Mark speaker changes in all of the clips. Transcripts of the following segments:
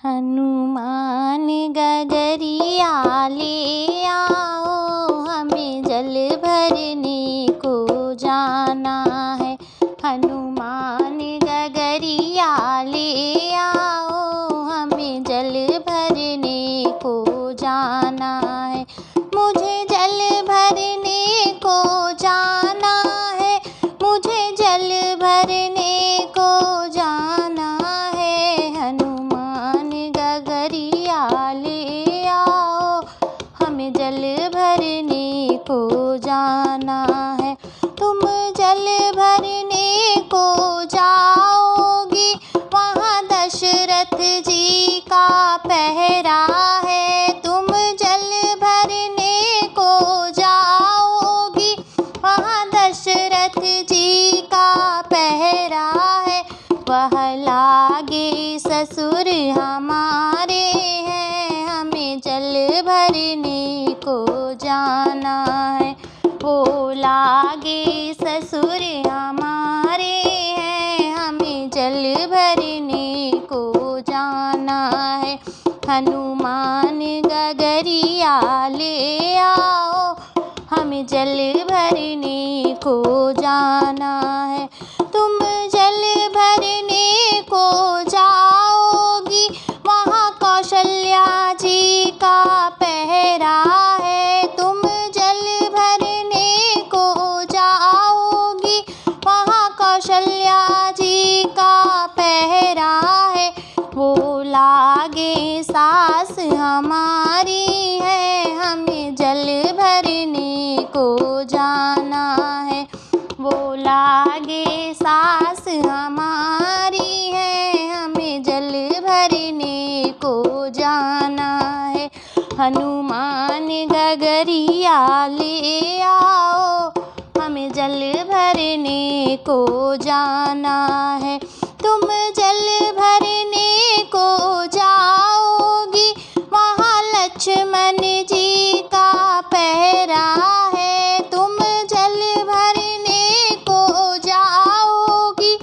Speaker 1: हनुमान गगरिया ले आओ, हमें जल भरने को जाना है। हनुमान गगरिया ले आओ, हमें जल भरने को जाना है। मुझे जल भरने को जाना है, मुझे जल भरने को जाना है। हनुमान गगरिया ले आओ, हमें जल भरने को जाना है। तुम जल भरने को जाओगी, वहाँ दशरथ जी का पहरा है। तुम जल भरने को जाओगी, वहाँ दशरथ जी का पहरा है। वह लागे ससुर हमारे हैं, हमें जल भरने को जाना है। वो लागे ससुर हमारे हैं, हमें जल भरने को जाना है। हनुमान गगरिया ले आओ, हमें जल भरने को जाना है। तुम जल भरने को जाओगी, वहाँ कौशल्या जी का पहरा है। तुम जल भरने को जाओगी, वहाँ कौशल्या जी का पहरा है। वो लागे सास हमारी है, हमें जल भरने को जाना है। वो लागे सास हमारी है, हमें जल भरने को जाना है। हनुमान गगरिया ले आओ, हमें जल भरने को जाना है। तुम जल भरने को जाओगी, वहाँ लक्ष्मण जी का पहरा है। तुम जल भरने को जाओगी,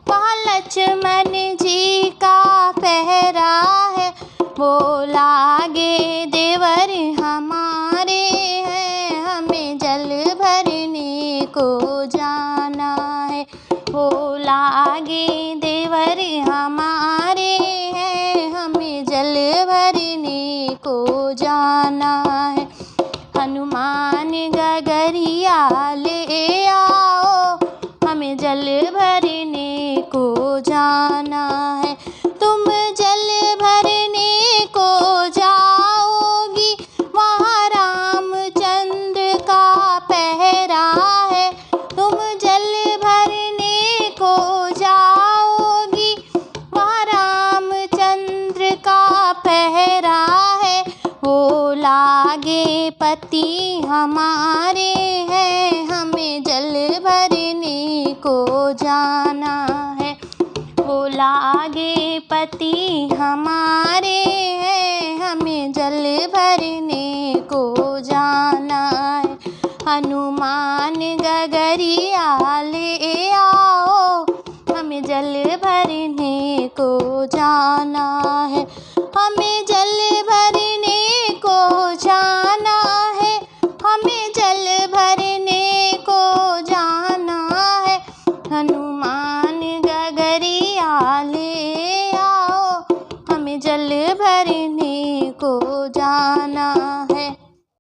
Speaker 1: वहाँ लक्ष्मण जी का पहरा है। वो लागे देवर हमारे हैं, हमें जल भरने को जाना है। वो लागे देवर हमारे हैं, हमें जल भरने को जाना है। हनुमान गगरिया ले आओ, हमें जल भरने को जाना है। तुम जल भरने को जाओगी, वहाँ रामचंद्र का पहरा है। तुम जल भरने को जाओगी, वहाँ रामचंद्र का पहरा है। वो लागे पति हमारे हैं, हमें जल भरने को जाना है। वो लागे पति हमारे हैं, हमें जल भरने को जाना है। हनुमान गगरिया ले आओ, हमें जल भरने को जाना है। हमें जल भरने को जाना है, हमें जल भरने को जाना है। हनुमान गगरिया ले आओ, हमें जल भरने को जाना है।